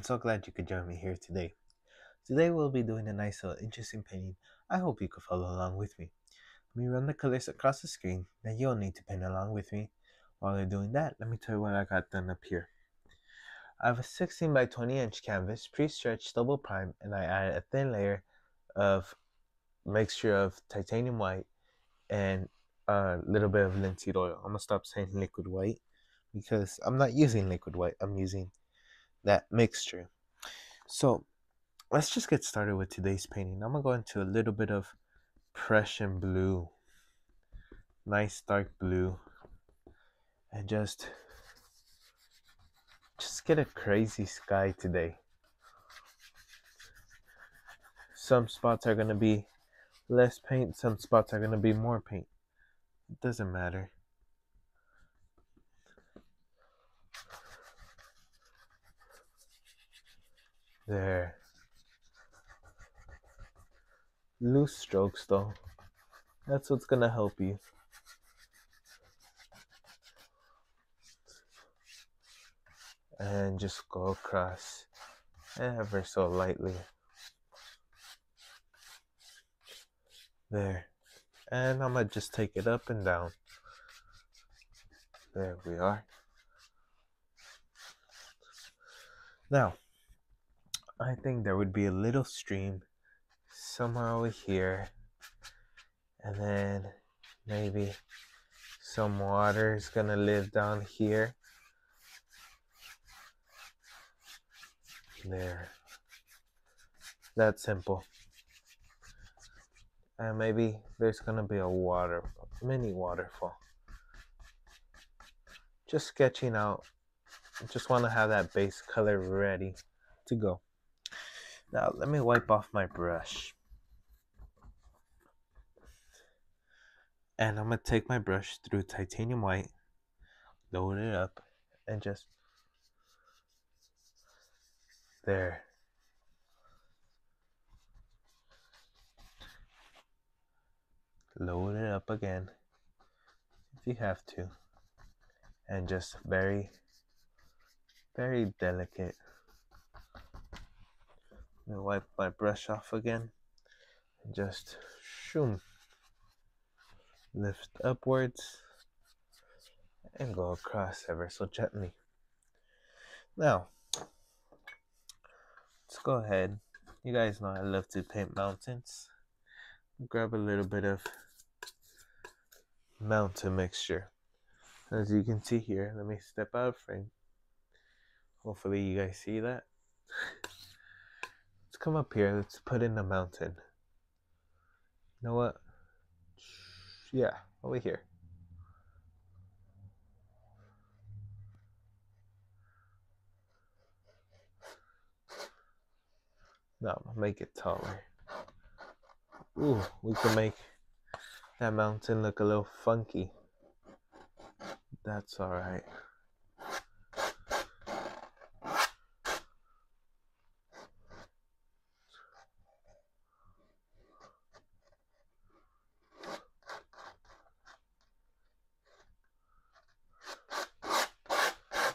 so glad you could join me here today. Today we'll be doing a nice little interesting painting. I hope you could follow along with me. Let me run the colors across the screen, then you'll need to paint along with me. While you're doing that, let me tell you what I got done up here. I have a 16 by 20 inch canvas, pre-stretched double prime, and I added a thin layer of mixture of titanium white and a little bit of linseed oil. I'm gonna stop saying liquid white because I'm not using liquid white, I'm using that mixture. So let's just get started with today's painting. I'm gonna go into a little bit of Prussian blue, nice dark blue, and just get a crazy sky today. Some spots are gonna be less paint, some spots are gonna be more paint. It doesn't matter. There. Loose strokes though. That's what's gonna help you. And just go across ever so lightly. There. And I'm gonna just take it up and down. There we are. Now, I think there would be a little stream somewhere over here, and then maybe some water is gonna live down here. There. That's simple. And maybe there's gonna be a mini waterfall. Just sketching out. Just want to have that base color ready to go. Now let me wipe off my brush. And I'm gonna take my brush through titanium white, load it up, and just there. Load it up again if you have to, and just very, very delicate. I'm gonna wipe my brush off again, and just shoom, lift upwards, and go across ever so gently. Now, let's go ahead. You guys know I love to paint mountains. Grab a little bit of mountain mixture. As you can see here, let me step out of frame. Hopefully you guys see that. Let's come up here, let's put in the mountain. You know what? Yeah, over here. Now I'll make it taller. Ooh, we can make that mountain look a little funky. That's alright.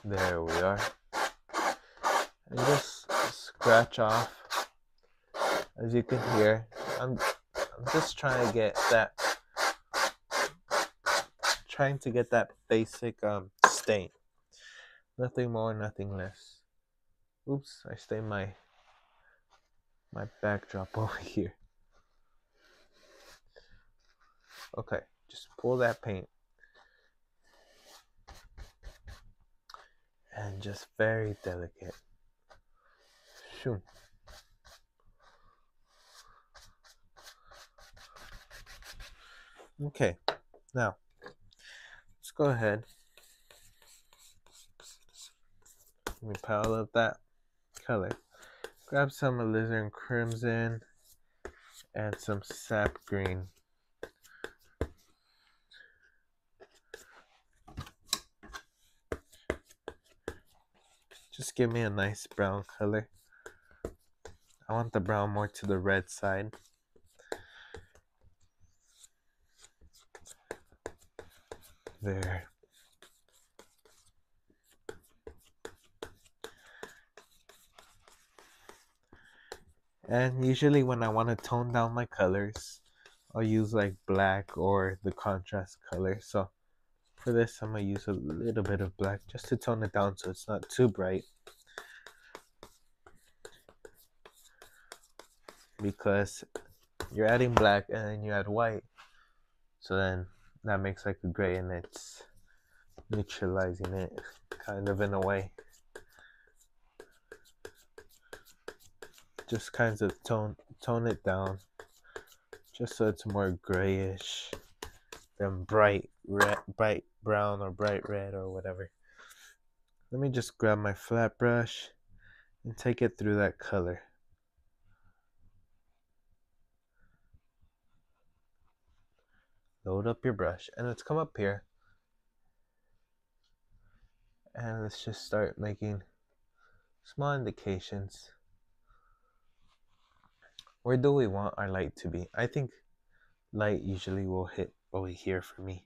There we are. And just scratch off. As you can hear, I'm just trying to get that basic stain. Nothing more, nothing less. Oops, I stained my backdrop over here. Okay, just pull that paint. And just very delicate. Shoo. Okay, now let's go ahead. Let me pile up that color. Grab some alizarin crimson and some sap green. Just give me a nice brown color. I want the brown more to the red side. There. And usually when I want to tone down my colors, I'll use like black or the contrast color. So for this, I'm going to use a little bit of black just to tone it down so it's not too bright. Because you're adding black and then you add white. So then that makes like a gray and it's neutralizing it kind of in a way. Just kind of tone it down just so it's more grayish than bright red, bright brown or bright red or whatever. Let me just grab my flat brush and take it through that color. Load up your brush and let's come up here and let's just start making small indications. Where do we want our light to be? I think light usually will hit over here for me.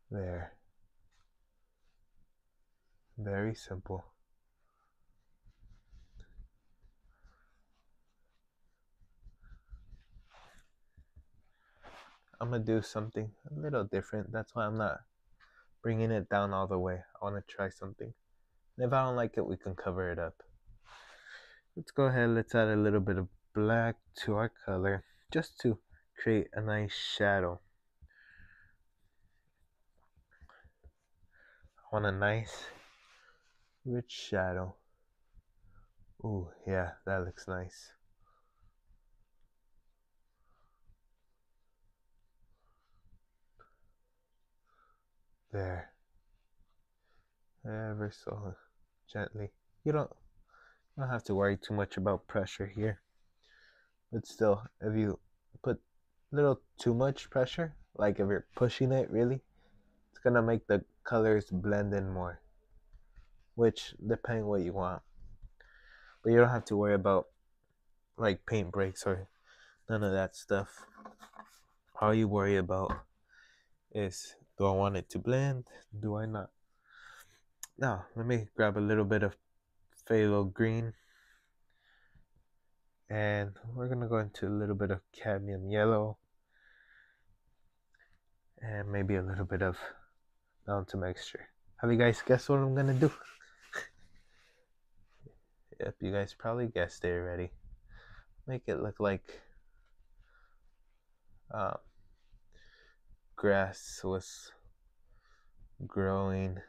There. Very simple. I'm gonna do something a little different. That's why I'm not bringing it down all the way. I want to try something. And if I don't like it, we can cover it up. Let's go ahead, let's add a little bit of black to our color just to create a nice shadow. I want a nice rich shadow. Ooh, yeah, that looks nice. There. Ever so gently. You don't have to worry too much about pressure here. But still, if you put a little too much pressure, like if you're pushing it really, it's gonna make the colors blend in more. Which, depending what you want. But you don't have to worry about like paint breaks or none of that stuff. All you worry about is, do I want it to blend? Do I not? Now, let me grab a little bit of phthalo green. And we're going to go into a little bit of cadmium yellow. And maybe a little bit of mountain mixture. Have you guys guessed what I'm going to do? Yep, you guys probably guessed it already. Make it look like grass was growing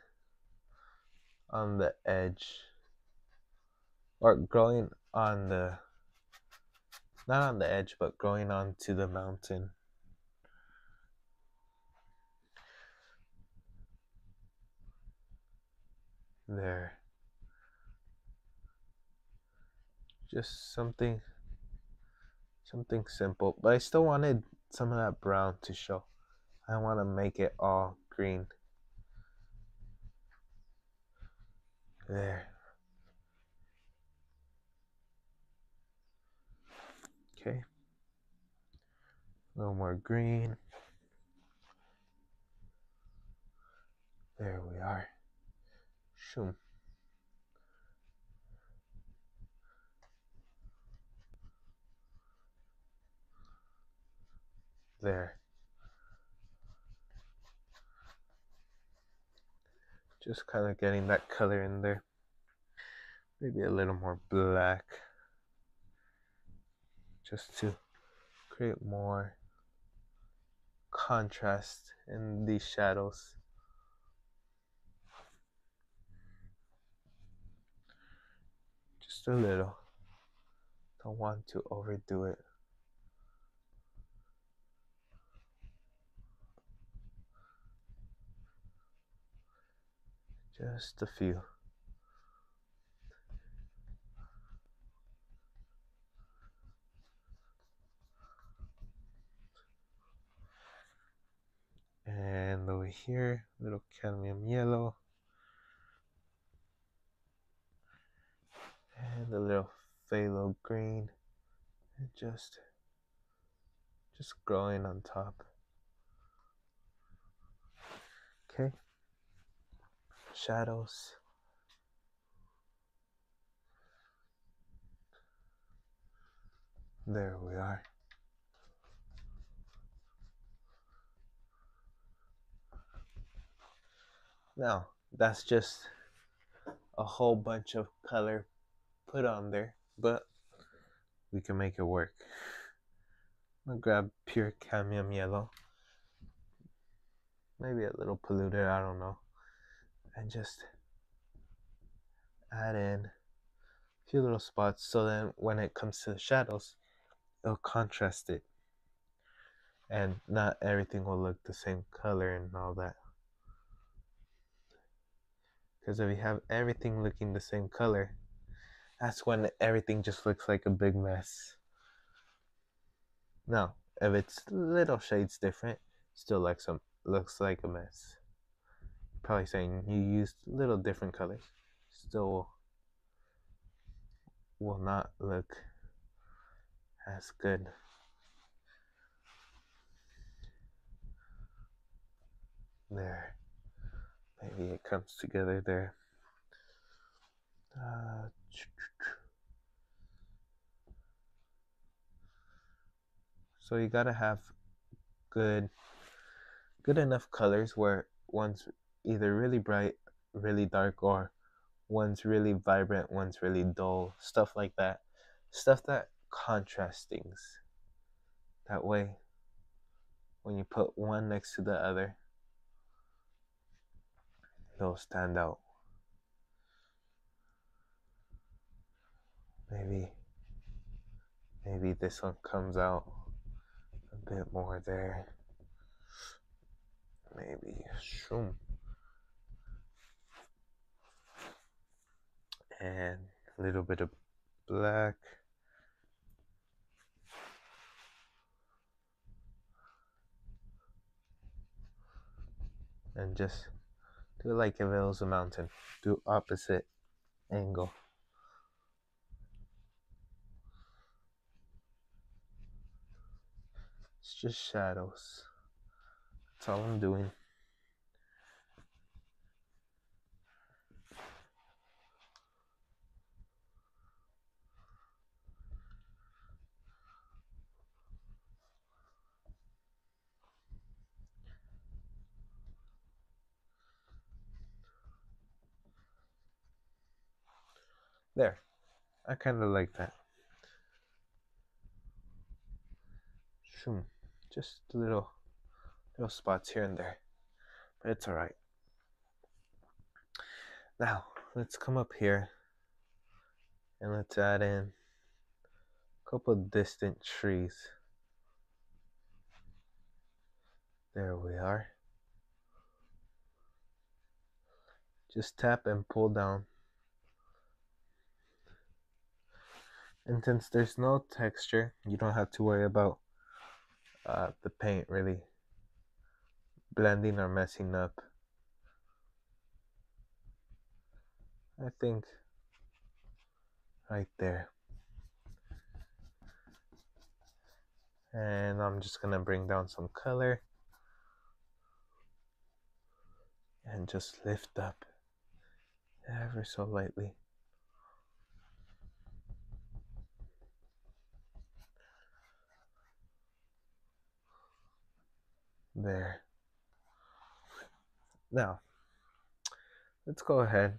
on the edge, or growing on the, not on the edge, but growing onto the mountain. There. Just something simple, but I still wanted some of that brown to show. I want to make it all green. There. Okay. A little more green. There we are. Shoom. There. Just kind of getting that color in there. Maybe a little more black. Just to create more contrast in these shadows. Just a little. Don't want to overdo it. Just a few. And over here, little cadmium yellow. And a little phthalo green. And just growing on top. Okay. shadows. There we are. Now, that's just a whole bunch of color put on there, but we can make it work. I'm gonna grab pure cadmium yellow, maybe a little polluted, I don't know, and just add in a few little spots so then when it comes to the shadows, it'll contrast it and not everything will look the same color and all that. Because if you have everything looking the same color, that's when everything just looks like a big mess. Now, if it's little shades different, still looks like a mess. Probably saying you used little different colors, still will not look as good. There, maybe it comes together there. So you gotta have good enough colors where one's either really bright, really dark, or one's really vibrant, one's really dull, stuff like that. Stuff that contrasts things. That way, when you put one next to the other, they'll stand out. Maybe this one comes out a bit more there. Maybe shoom. And a little bit of black. And just do it like if it was a mountain. Do opposite angle. It's just shadows. That's all I'm doing. There. I kind of like that. Shoom. Just little spots here and there. But it's alright. Now, let's come up here and let's add in a couple distant trees. There we are. Just tap and pull down. And since there's no texture, you don't have to worry about the paint really blending or messing up. I think right there. And I'm just gonna bring down some color and just lift up ever so lightly. There. Now, let's go ahead.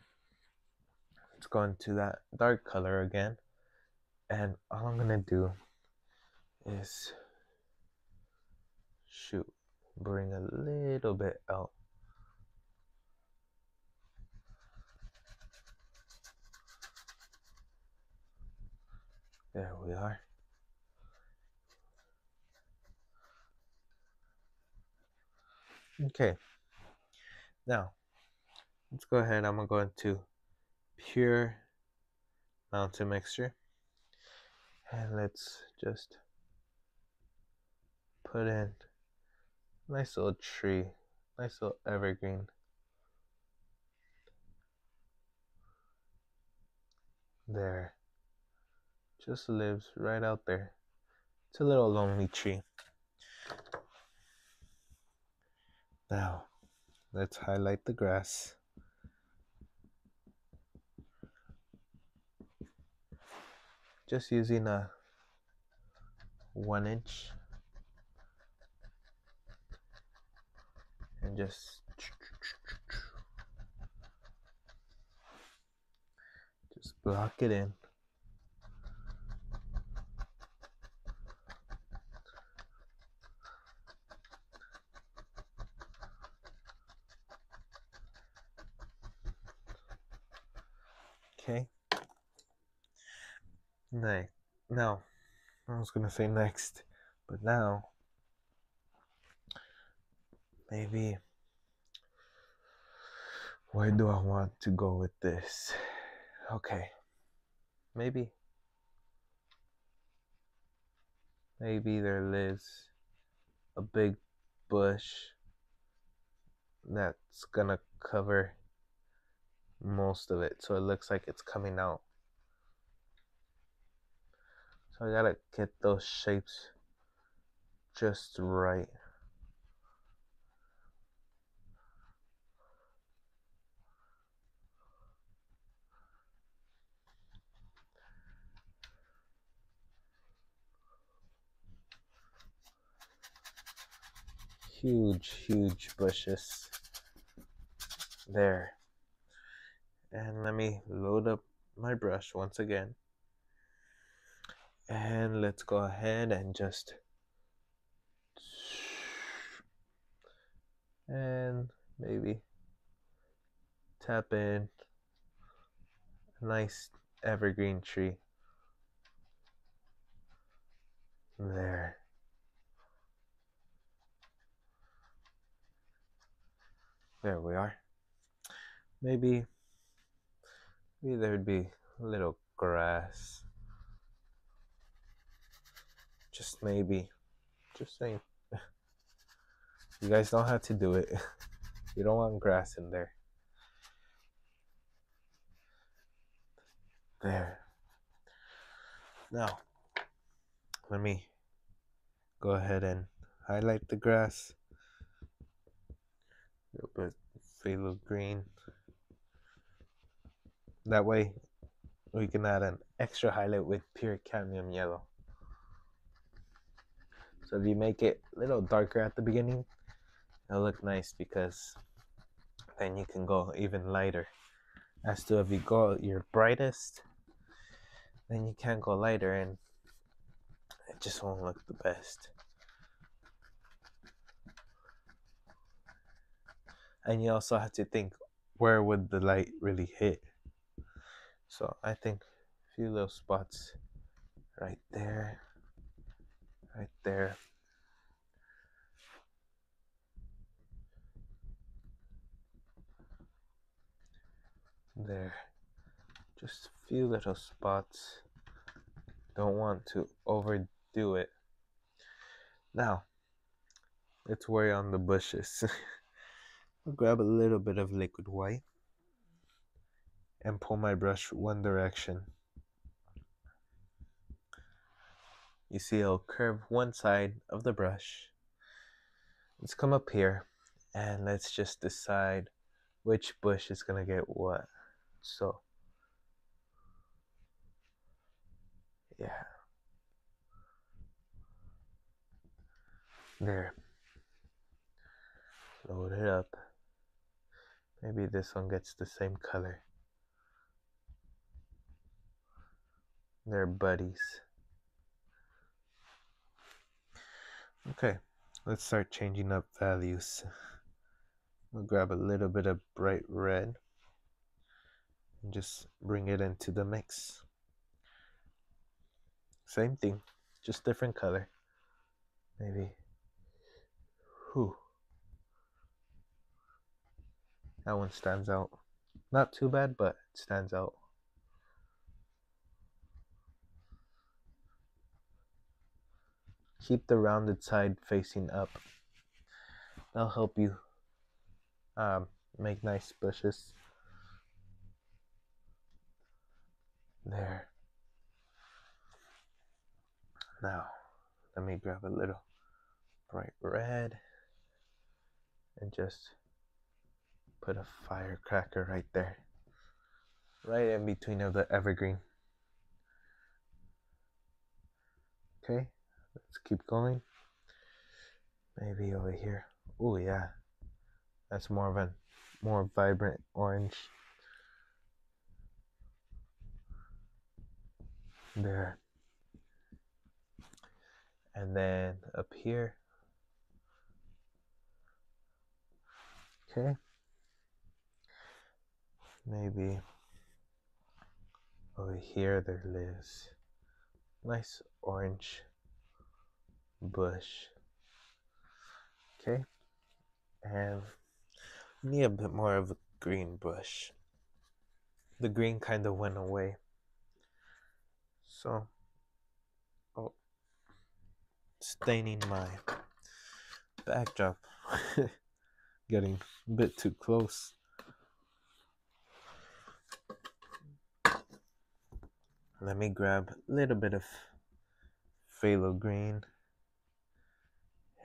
Let's go into that dark color again. And all I'm gonna do is bring a little bit out. There we are. Okay. Now, let's go ahead. I'm gonna go into pure mountain mixture. And let's just put in a nice little tree, nice little evergreen. There. Just lives right out there. It's a little lonely tree. Now, let's highlight the grass. just using a 1 inch and just block it in. Okay. Now, I was gonna say next, but now maybe where do I want to go with this? Okay, maybe there is a big bush that's gonna cover most of it, so it looks like it's coming out. So I gotta get those shapes just right. Huge bushes there. And let me load up my brush once again. And let's go ahead and just, and maybe tap in a nice evergreen tree there. There we are. Maybe there'd be a little grass. Just maybe. Just saying. You guys don't have to do it. You don't want grass in there. There. Now, let me go ahead and highlight the grass. A little bit phthalo green. That way, we can add an extra highlight with pure cadmium yellow. So if you make it a little darker at the beginning, it'll look nice, because then you can go even lighter. As to if you go your brightest, then you can't go lighter and it just won't look the best. And you also have to think, where would the light really hit? So I think a few little spots right there, right there. There. Just a few little spots. Don't want to overdo it. Now, let's worry on the bushes. I'll grab a little bit of liquid white and pull my brush one direction. You see it'll curve one side of the brush. Let's come up here and let's just decide which bush is gonna get what. So, yeah. There. Load it up. Maybe this one gets the same color. They're buddies. Okay, let's start changing up values. We'll grab a little bit of bright red and just bring it into the mix. Same thing, just different color. Maybe. Whew. That one stands out. Not too bad, but it stands out. Keep the rounded side facing up. That'll help you make nice bushes. There. Now, let me grab a little bright red and just put a firecracker right there. Right in between of the evergreen. Okay, let's keep going. Maybe over here. Oh yeah, that's more of a more vibrant orange. There. And then up here. Okay. Maybe over here there lives nice orange bush. Okay. And need a bit more of a green bush. The green kind of went away. So, staining my backdrop. Getting a bit too close. Let me grab a little bit of phthalo green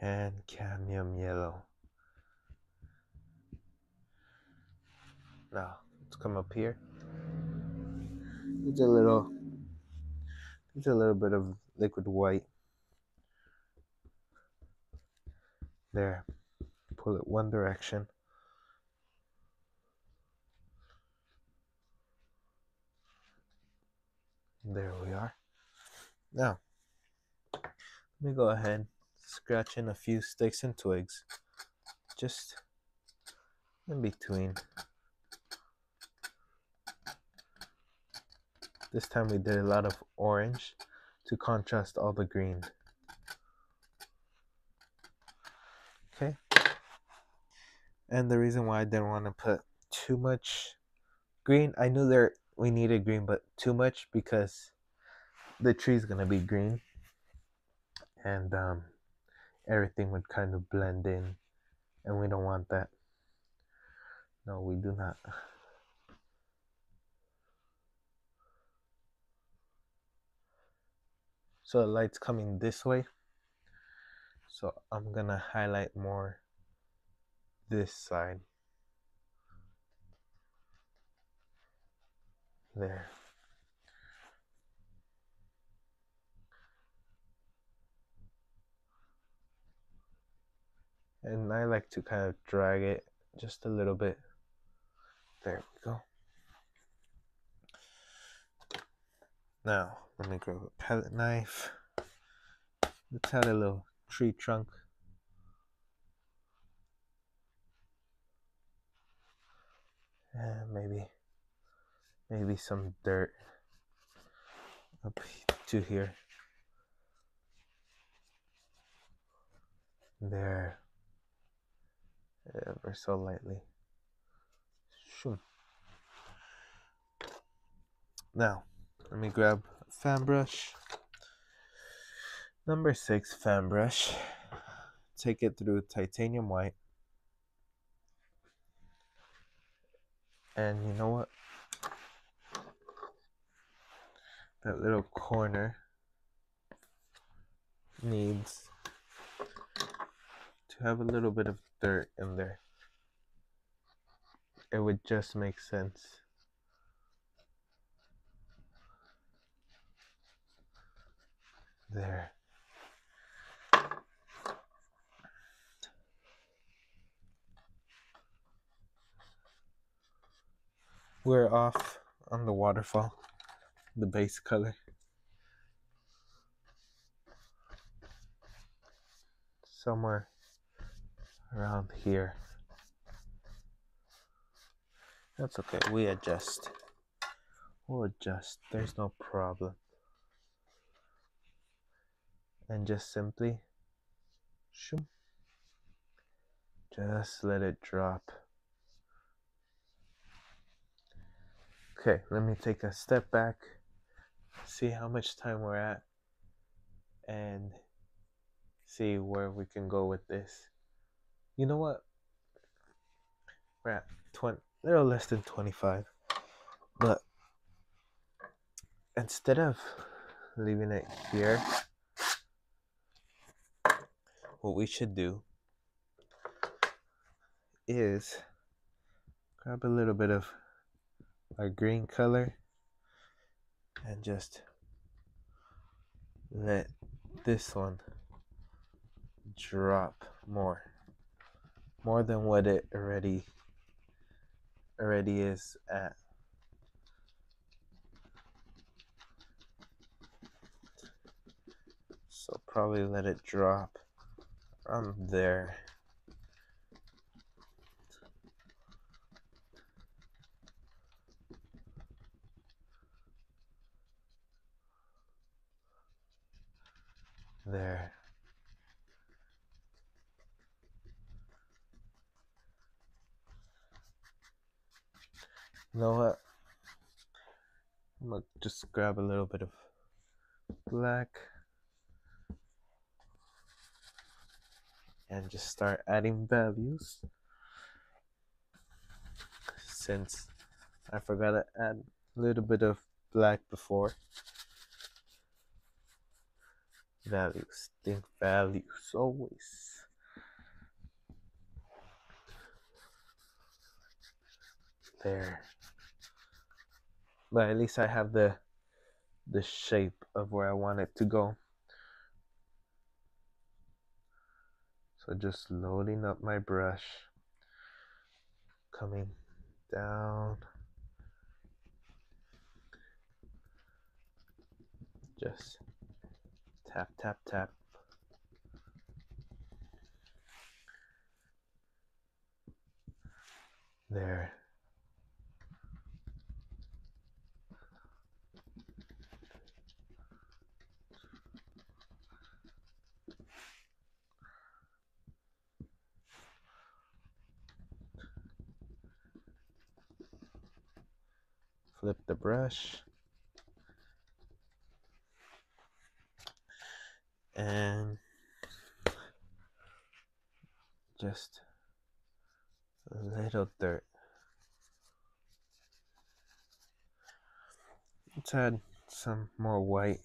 and cadmium yellow. Now, let's come up here. There's a little bit of liquid white. There. Pull it one direction. There we are. Now, let me go ahead, scratch in a few sticks and twigs, just in between. This time we did a lot of orange to contrast all the green. Okay. And the reason why I didn't want to put too much green, I knew we needed green, but too much because the tree's gonna be green, and everything would kind of blend in, and we don't want that. No, we do not. So the light's coming this way, so I'm gonna highlight more this side. There. And I like to kind of drag it just a little bit. There we go. Now, let me grab a palette knife. Let's add a little tree trunk. And maybe some dirt up to here. There. Ever so lightly. Shoom. Now, let me grab a fan brush. Number 6 fan brush. Take it through titanium white. And you know what? That little corner needs to have a little bit of dirt in there. It would just make sense. There. We're off on the waterfall, the base color. Somewhere around here. That's okay, we'll adjust. There's no problem. And just simply, shoom, just let it drop. Okay, let me take a step back, see how much time we're at, and see where we can go with this. You know what? We're at a little less than 25. But instead of leaving it here, what we should do is grab a little bit of our green color and just let this one drop more than what it already is at. So probably let it drop from there. There. You know what? I'm gonna just grab a little bit of black and just start adding values, since I forgot to add a little bit of black before. Values, think values always. There. But at least I have the shape of where I want it to go. So just loading up my brush, coming down, just tap, tap, tap. There. Flip the brush. And just a little dirt. Let's add some more white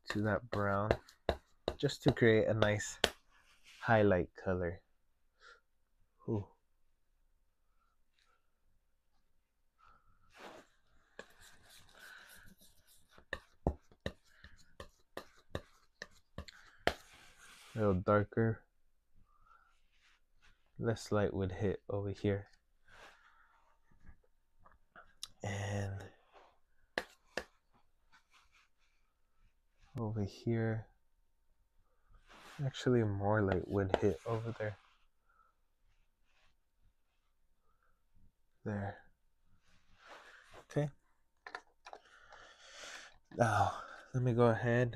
to that brown, just to create a nice highlight color. Ooh. A little darker, less light would hit over here. And over here, actually more light would hit over there. There. Okay. Now, let me go ahead,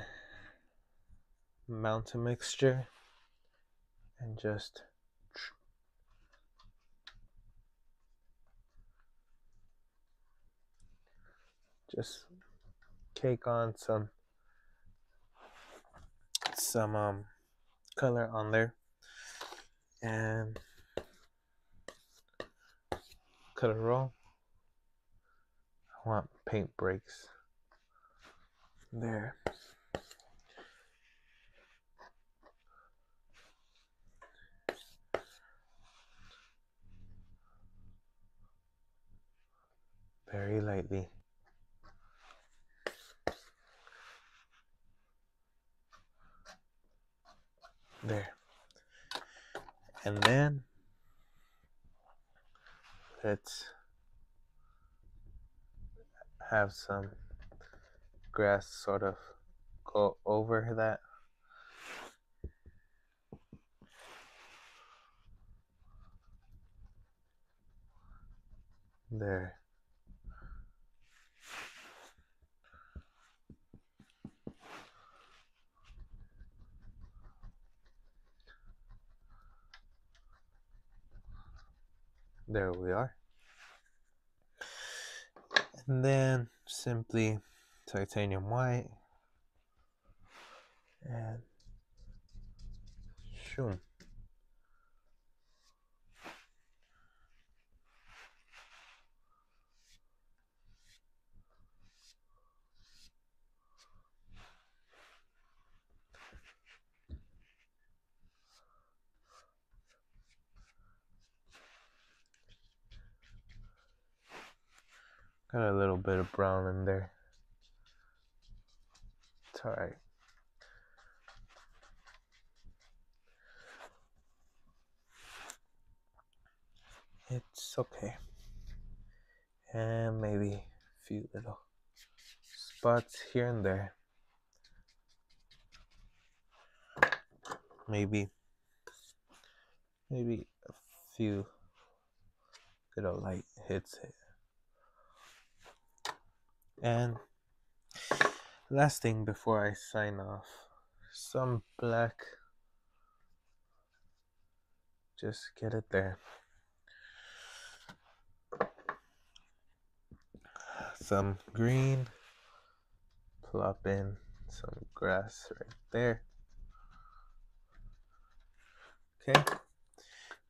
mount a mixture, and just cake on some color on there, and cut it roll. I want paint breaks there. Very lightly. There. And then let's have some grass sort of go over that. There. There we are. And then simply titanium white and shoom. Got a little bit of brown in there. It's alright. It's okay. And maybe a few little spots here and there. Maybe a few little light hits it. And last thing before I sign off, some black. Just get it there. Some green. Plop in some grass right there. Okay.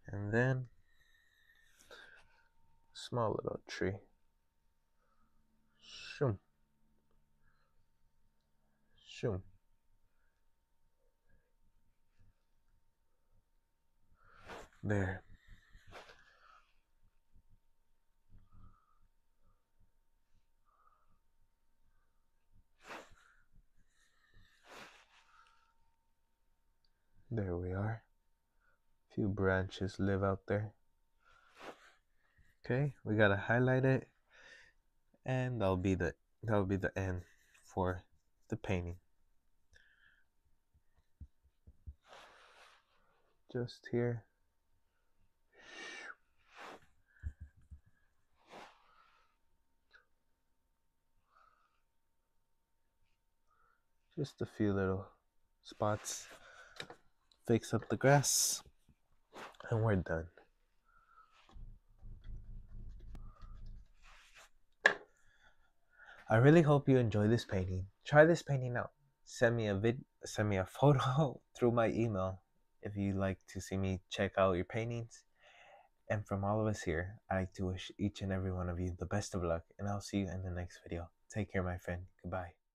And then small little tree. Shoom. Shoom. There. There we are. Few branches live out there. Okay, we gotta highlight it, and that'll be the end for the painting. Just here. Just a few little spots. Fix up the grass, and we're done. I really hope you enjoy this painting. Try this painting out. Send me a photo through my email if you'd like to see me check out your paintings. And from all of us here, I like to wish each and every one of you the best of luck, and I'll see you in the next video. Take care, my friend. Goodbye.